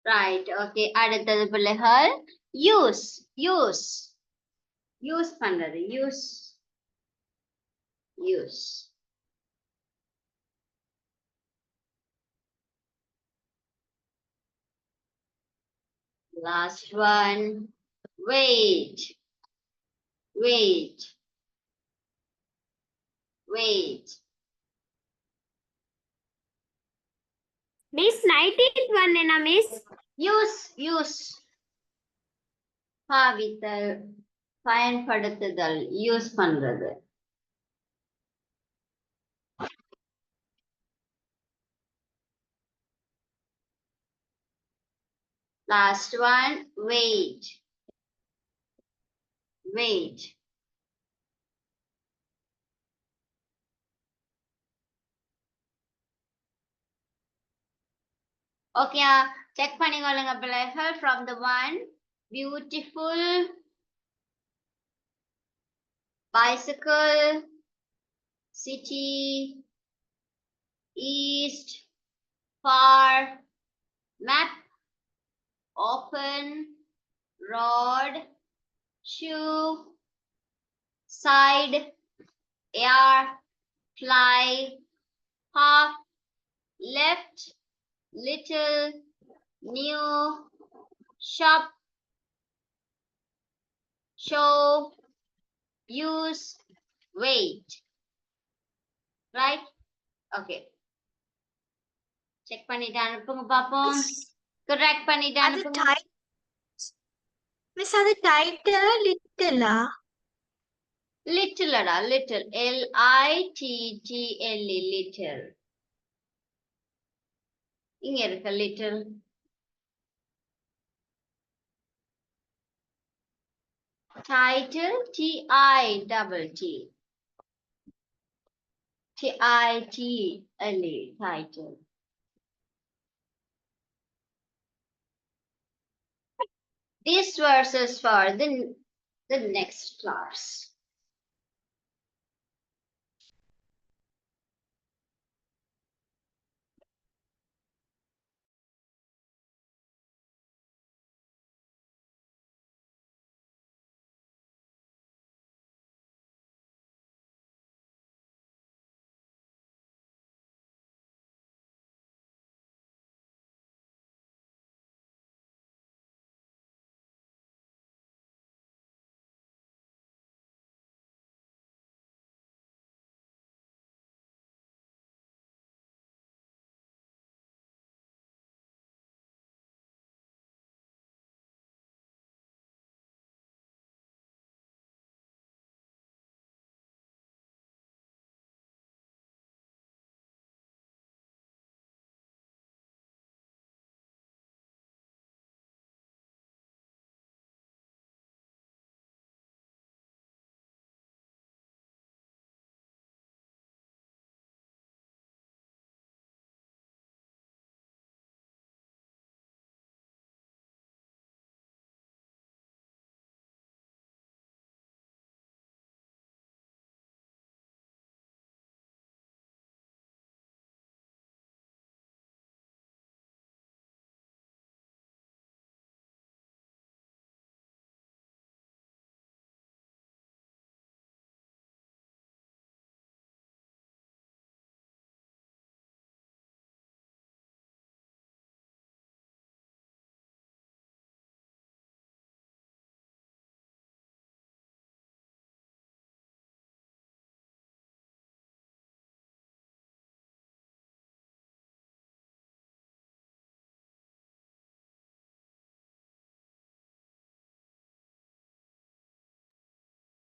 Right. Okay. அடுத்தது பிள்ளைகள் use use use பண்றது use use. Last one. Wait. Wait. Wait. Miss 19th one என்ன miss? Use use. பாவித்தல் பயன்படுத்துதல் use பண்றது. Last one. Wait. Wait. Okay, check பண்ணிக்கொள்ளுங்க பிள்ளைகள் from the one beautiful bicycle city east far map open road shoe side air fly half left little new shop show use wait. Right? Okay. Check பண்ணிட்டு அனுப்புங்க பாப்போம். Correct பண்ணிட்டு அனுப்புங்க. Miss அது title லிட்டிலா? லிட்டிலடா லிட்டில் LITTLE லிட்டில். இங்க இருக்க little. Title TITTLE title. This verse is for the next class.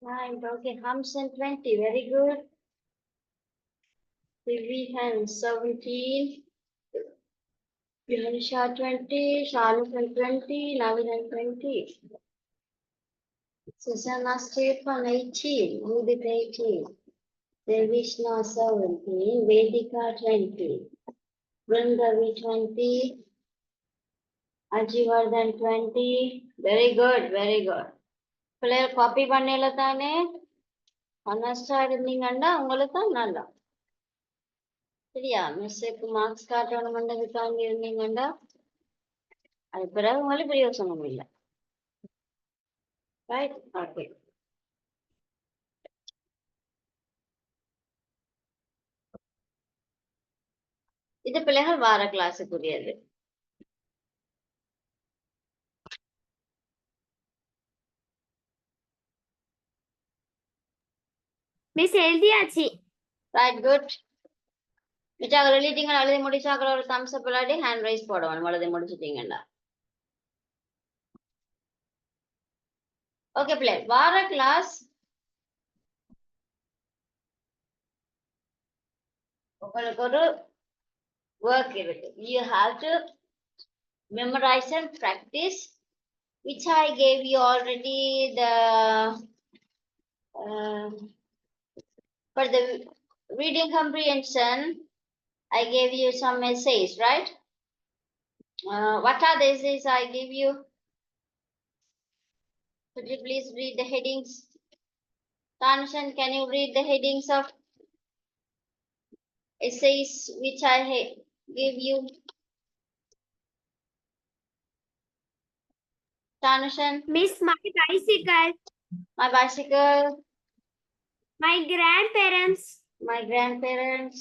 Right, okay, Hamson 20, very good. Vivian 17, Yanisha 20, Shanukan 20, Navidan 20. Susanna Stephen 18, Judith 18, Devishna 17, Vedika 20, Brenda V 20, Ajivardhan 20. Very good, very good. பிள்ளைகள் copy பண்ணல தானே ஹானஸ்டா இருந்தீங்கன்னா உங்களுக்கு தான் நல்லா சரியா மிஸ்ஸுக்கு marks காட்டணும்ன்றதுக்காண்டி இருந்தீங்கன்னா அது பிறகு உங்களுக்கு பிரயோசனம் இல்லை. Right, okay. இது பிள்ளைகள் வார கிளாஸுக்குரியது. மிஸ் எழுதியாச்சு. Right, good. மிச்சாக்கள் எழுதிட்டீங்க. எழுதி முடிச்சாக்கள் ஒரு தம்ஸ் அப் இல்லாட்டி ஹேண்ட் ரைஸ் போடுவாங்க. எழுதி முடிச்சிட்டீங்கடா. ஓகே பிள்ளை, வார கிளாஸ் உங்களுக்கு ஒரு ஒர்க் இருக்கு. You have to memorize and practice, which I gave you already the for the reading comprehension. I gave you some essays, right? What are the essays I gave you? Could you please read the headings? Tanshan, can you read the headings of essays which I gave you? Tanshan? Miss, my bicycle, My bicycle, my grandparents, my grandparents.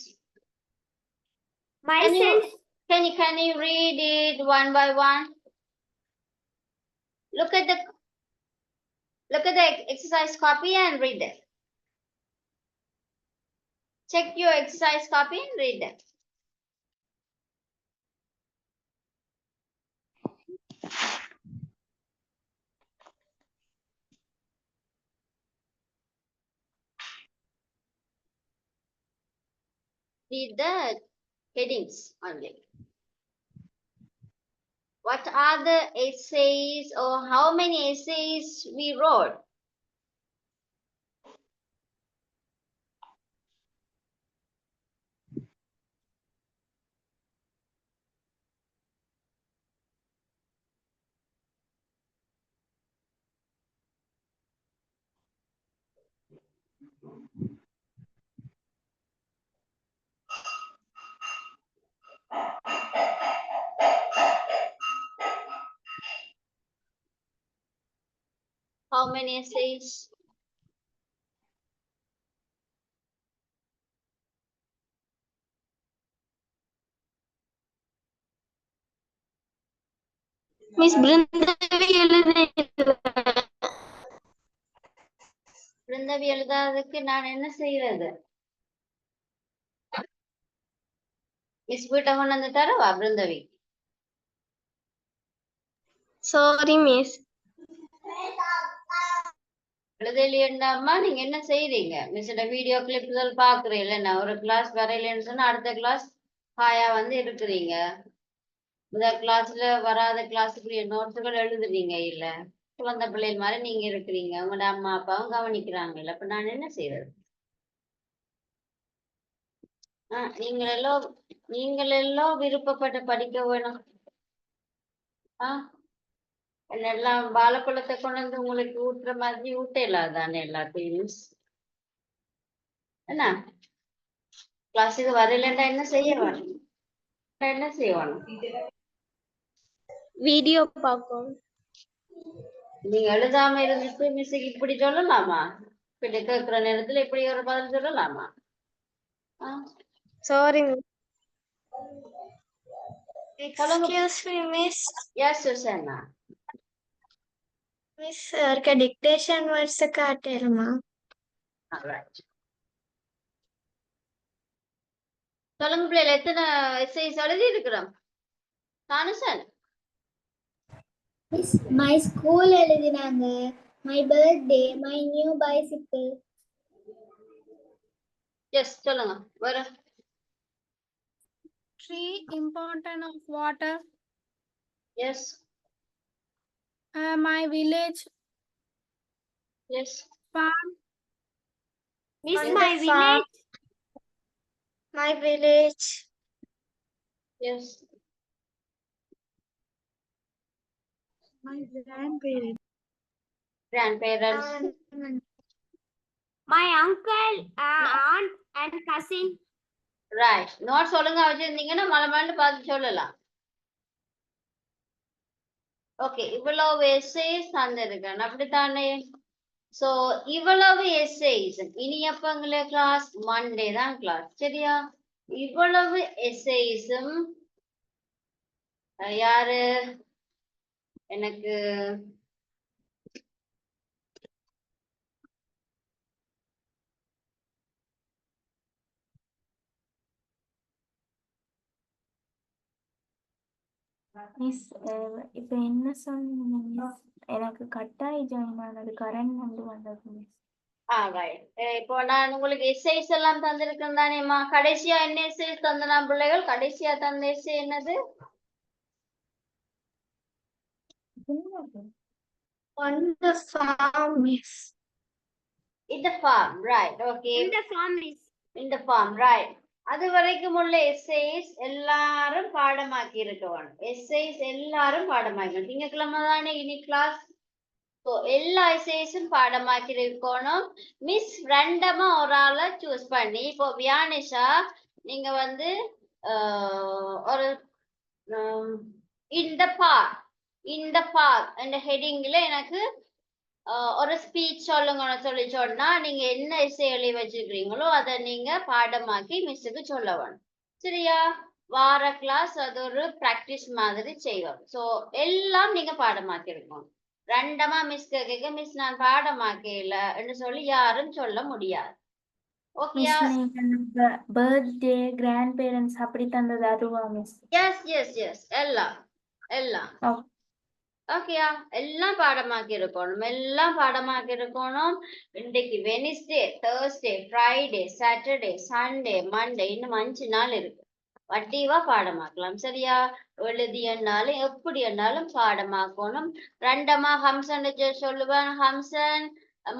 myself. Can you read it one by one? Look at the exercise copy and read it. Check your exercise copy and read it. Read the headings only. What are the essays, or how many essays we wrote? How many essays? Miss Brindavi பிருந்தவி எழுதாததுக்கு நான் என்ன செய்யறது? Miss வீட்டை கொண்டு வந்து தரவா பிருந்தவி? Sorry, miss. எழுதலையேண்டாமா நீங்க என்ன செய்றீங்க? மிஸ்ஸோட வீடியோ கிளிப்கள் பாக்குறீங்களா? நான் ஒரு கிளாஸ் வரையிலன்னு சொன்னா அடுத்த கிளாஸ் ஹாயா வந்து இருக்கிறீங்க. முதல் கிளாஸ்ல வராத கிளாஸுக்குரிய நோட்ஸுகள் எழுதுறீங்க இல்ல? குழந்தை பிள்ளைகள் மாதிரி நீங்க இருக்கிறீங்க. உங்களோட அம்மா அப்பாவும் கவனிக்கிறாங்க இல்ல? அப்ப நான் என்ன செய்யறது? நீங்களெல்லாம் விருப்பப்பட்டு படிக்க வேணும். எல்லாம் வாழைப்பழத்தை கொண்டு வந்து உங்களுக்கு ஊட்டுற மாதிரி ஊட்டலாம் தானே எல்லாத்தையும். என்ன கிளாஸுக்கு வரலன்னா என்ன செய்யணும்? என்ன செய்யணும்? வீடியோ பார்க்கும். நீங்க எழுதாம இருந்துட்டு மிஸ்ஸுக்கு இப்படி சொல்லலாமா? இப்படி கேட்கிற நேரத்துல இப்படி ஒரு பதில் சொல்லலாமா? Sorry, miss. Excuse me, miss. Yes, Susanna. Miss, அவருக்கு dictation words காட்டேருமா? All right. சொல்லுங்க பிள்ளைகள், எத்தனை essays எழுதி இருக்கிறோம்? தானுசன்? Miss, my school எழுதினாங்க, my birthday, my new bicycle. Yes, சொல்லுங்க. வேற? Tree importance of water. Yes. My village. Yes. Farm. Miss, Yes. my village. My village. Yes. My grandparents. Grandparents. My uncle, aunt and cousin. Right. Notes ஒழுங்கா வச்சிருந்தீங்கன்னா மலை பார்த்து சொல்லலாம். Okay, இவ்வளவு essays தந்திருக்கேன் அப்படித்தானே? So இவ்வளவு எஸ்ஏஸ் இனி எப்ப எங்களுக்கு கிளாஸ்? மண்டே தான் கிளாஸ், சரியா? இவ்வளவு எஸ்ஏஸும் யாரு எனக்கு மிஸ் இப்ப என்ன சொன்னீங்க மிஸ்? எனக்கு கட்டாயி ஜாயின் ஆனது கரண்ட் வந்தது மிஸ். ரைட். இப்போ நான் உங்களுக்கு எஸ்ஐஸ் எல்லாம் தந்திருக்கேன் தானேம்மா? கடைசியா என்ன எஸ்ஐஸ் தந்தனா பிள்ளைகள்? கடைசியா தந்த எஸ்ஐ என்னது? On the farm, miss. In the farm, right? Okay. In the farm, miss. In the farm, right? அது வரைக்கும் உள்ள எஸ்ஐஸ் எல்லாரும் பாடமாக்கி இருக்கணும். எஸ்ஐஸ் எல்லாரும் பாடமாக்கி. திங்கட்கிழமை தானே இனி கிளாஸ். ஸோ எல்லா எஸ்ஐஸும் பாடமாக்கி இருக்கணும். மிஸ் ரெண்டமா ஒரு ஆளை சூஸ் பண்ணி, இப்போ வியானிஷா நீங்க வந்து ஒரு இந்த பார்க் என்ற ஹெடிங்ல எனக்கு ஒரு ஸ்பீச் சொல்லுங்கன்னு சொல்லி சொன்னா நீங்க என்ன எஸ்ஸே எழுதி வச்சிருக்கீங்களோ அதை நீங்க பாடமாக்கி மிஸ்ஸுக்கு சொல்ல வேணும், சரியா? வார கிளாஸ் அது ஒரு பிராக்டிஸ் மாதிரி செய்வோம். ஸோ எல்லாம் நீங்க பாடமாக்கி இருக்கணும். ரெண்டமா மிஸ் கேட்க மிஸ் நான் பாடமாக்கல என்று சொல்லி யாரும் சொல்ல முடியாது. ஓகேயா? பர்த்டே கிராண்ட் பேரண்ட்ஸ் அப்படி தந்தது அதுவா மிஸ்? எஸ் எஸ் எஸ் எல்லாம் ஓகேயா? எல்லாம் பாடமாக்கி இருக்கணும், எல்லாம் பாடமாக்கி இருக்கணும். இன்றைக்கு Wednesday, Thursday, Friday, Saturday, Sunday, Monday, இன்னும் 5 நாள் இருக்கு. வட்டிவா பாடமாக்கலாம், சரியா? எழுதி என்னாலும் எப்படி என்னாலும் பாடமாக்கணும். ரெண்டமா ஹம்சன் சொல்லுவேன். ஹம்சன்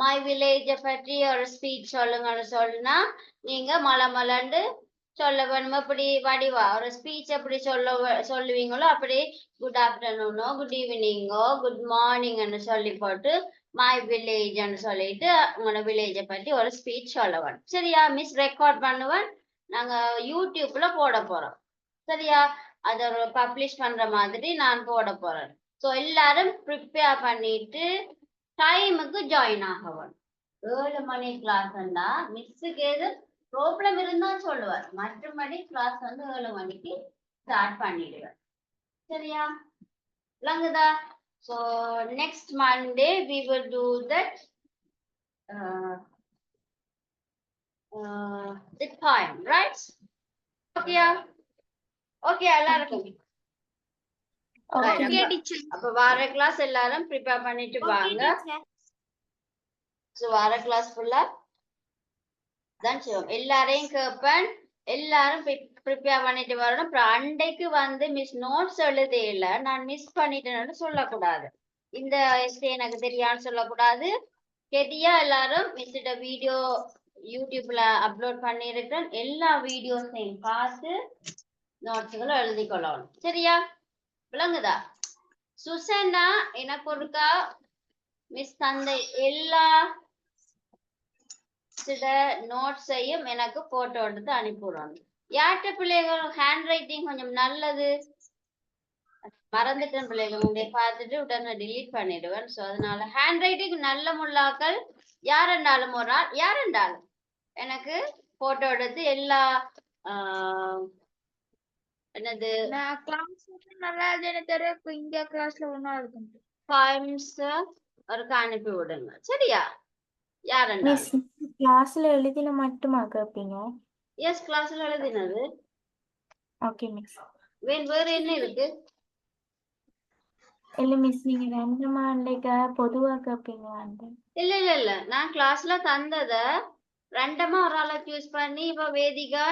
மை வில்லேஜ பற்றி ஒரு ஸ்பீச் சொல்லுங்கன்னு சொன்னா நீங்க மலமலண்டு சொல்ல வேணும். எப்படி வடிவா ஒரு ஸ்பீச் எப்படி சொல்லுவீங்களோ அப்படி குட் ஆஃப்டர்நூனோ குட் ஈவினிங்கோ குட் மார்னிங்னு சொல்லி போட்டு மை வில்லேஜ்னு சொல்லிட்டு உங்களோட வில்லேஜை பற்றி ஒரு ஸ்பீச் சொல்ல வேணும், சரியா? மிஸ் ரெக்கார்ட் பண்ணுவேன், நாங்க யூடியூப்ல போட போறோம், சரியா? அதை ஒரு பப்ளிஷ் பண்ற மாதிரி நான் போட போறேன். ஸோ எல்லாரும் ப்ரிப்பேர் பண்ணிட்டு டைமுக்கு ஜாயின் ஆகணும். 7 மணி கிளாஸ்ன்னா மிஸ்ஸுக்கு எது ப்ராப்ளம் இருந்தா சொல்லுவார், மற்றபடி கிளாஸ் வந்து 7 மணிக்கு ஸ்டார்ட் பண்ணிடுவார், சரியா? விளங்குதா? So next Monday we will do that the time, right? ஓகேயா? ஓகே எல்லாருக்கும்? Okay, teacher. அப்ப வார கிளாஸ் எல்லாரும் ப்ரிப்பேர் பண்ணிட்டு வாங்க. ஸோ வார கிளாஸ் ஃபுல்லா தான் செய்வோம். எல்லாரையும் கேட்பேன், எல்லாரும் ப்ரிப்பேர் பண்ணிட்டு வரணும். அப்புறம் அண்டைக்கு வந்து மிஸ் நோட்ஸ் எழுதையில நான் மிஸ் பண்ணிட்டேன்னு சொல்லக்கூடாது. இந்த எஸ்டே எனக்கு தெரியான்னு சொல்லக்கூடாது. கெதியா எல்லாரும் மிஸ்ட வீடியோ யூடியூப்ல அப்லோட் பண்ணியிருக்கேன், எல்லா வீடியோஸையும் பார்த்து நோட்ஸுகளை எழுதி கொள்ளணும், சரியா? விளங்குதா? சுசன்னா எனக்கு ஒருக்கா மிஸ் தந்த எல்லா நோட்ஸையும் எனக்கு போட்டோ எடுத்து அனுப்பிவிடணும். யார்கிட்ட பிள்ளைகள் ஹேண்ட் ரைட்டிங் கொஞ்சம் நல்லது மறந்துட்டேன் பிள்ளைகள், உங்களை பார்த்துட்டு உடனே டிலீட் பண்ணிடுவேன். ஸோ அதனால ஹேண்ட் ரைட்டிங் நல்ல முள்ளாக்கள் யாரெண்டாலும் ஒரு ஆள் யாரெண்டாலும் எனக்கு போட்டோ எடுத்து எல்லா என்னது நல்லா தெரியும். இந்தியா கிளாஸ்ல ஒன்னா இருக்கும் பாயிண்ட்ஸ் ஒரு அனுப்பி விடுங்க, சரியா? மிஸ் கிளாஸ்ல எழுதின மட்டுமா கேப்பீங்க? எஸ், கிளாஸ்ல எழுதினது. Okay miss. வேற என்ன இருக்கு? இல்ல மிஸ் நீங்க ரெண்டு மாண்டைக்கு பொதுவா கேப்பீங்க. இல்ல இல்ல இல்ல, நான் கிளாஸ்ல தந்தத ரெண்டமா ஒரு ஆளை சூஸ் பண்ணி இப்ப வேதிகா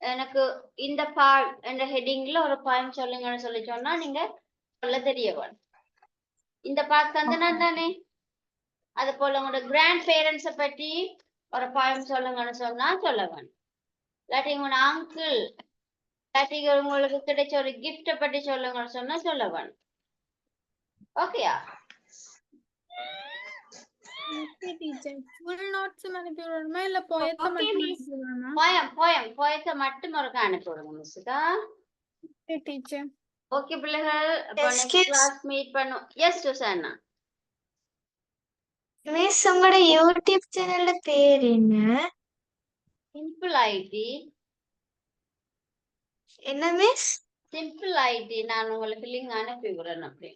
எனக்கு இந்த பார்ட் என்ற ஹெட்டிங்ல ஒரு பாயிண்ட் சொல்லுங்கன்னு சொல்லி சொன்னா நீங்க சொல்ல தெரியவன். இந்த பார்ட் தந்தனா தானே? அது போல உங்களோட கிராண்ட் பேரண்ட்ஸை பற்றி ஒரு பாயிண்ட் சொல்லுங்கன்னு சொன்னா சொல்லவன். இல்லாட்டி உங்களோட அங்கிள் இல்லாட்டி உங்களுக்கு கிடைச்ச ஒரு கிஃப்ட பற்றி சொல்லுங்கன்னு சொன்னா சொல்லவன். ஓகேயா? Okay teacher. ஃபுல் நோட்ஸ் அனுப்பி விடணுமா இல்ல போயத்தை மட்டும் அனுப்பி விடணுமா? போயத்தை மட்டும் ஒரு அனுப்பி விடுங்க மிஸ்ஸுக்கா. Okay teacher. ஓகே பிள்ளைகள், அப்ப நெக்ஸ்ட் Excuse கிளாஸ் மீட் பண்ணுவோம். Yes Susana. மிஸ், உங்களோட யூடியூப் சேனல்ல பேர் என்ன? Simple ID. என்ன மிஸ்? Simple ID. நான் உங்களுக்கு லிங்க் அனுப்பி விடுறேன். அப்படி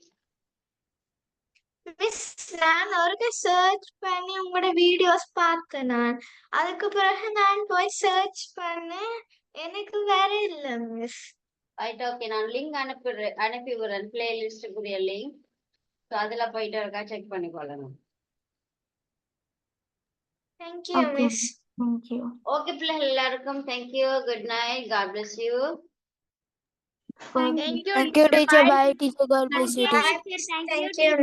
மிஸ், நான் ஒருக்க சர்ச் பண்ணி உங்களோட வீடியோஸ் பார்த்தேன். நான் அதுக்கு பிறகு நான் போய் சர்ச் பண்ணேன், எனக்கு வேற இல்ல மிஸ். Right, okay. நான் லிங்க் அனுப்பி விடுறேன், பிளேலிஸ்டுக்குரிய லிங்க். ஸோ அதில் போயிட்டு இருக்கா செக் பண்ணிக்கொள்ளுங்க. Thank you okay miss. Thank you. Okay பிள்ளைகள் எல்லாருக்கும் thank you. Good night. God bless you. Thank you, Thank you, teacher. teacher. Bye. Bye, teacher. God bless you, teacher. Thank you, Thank you, miss.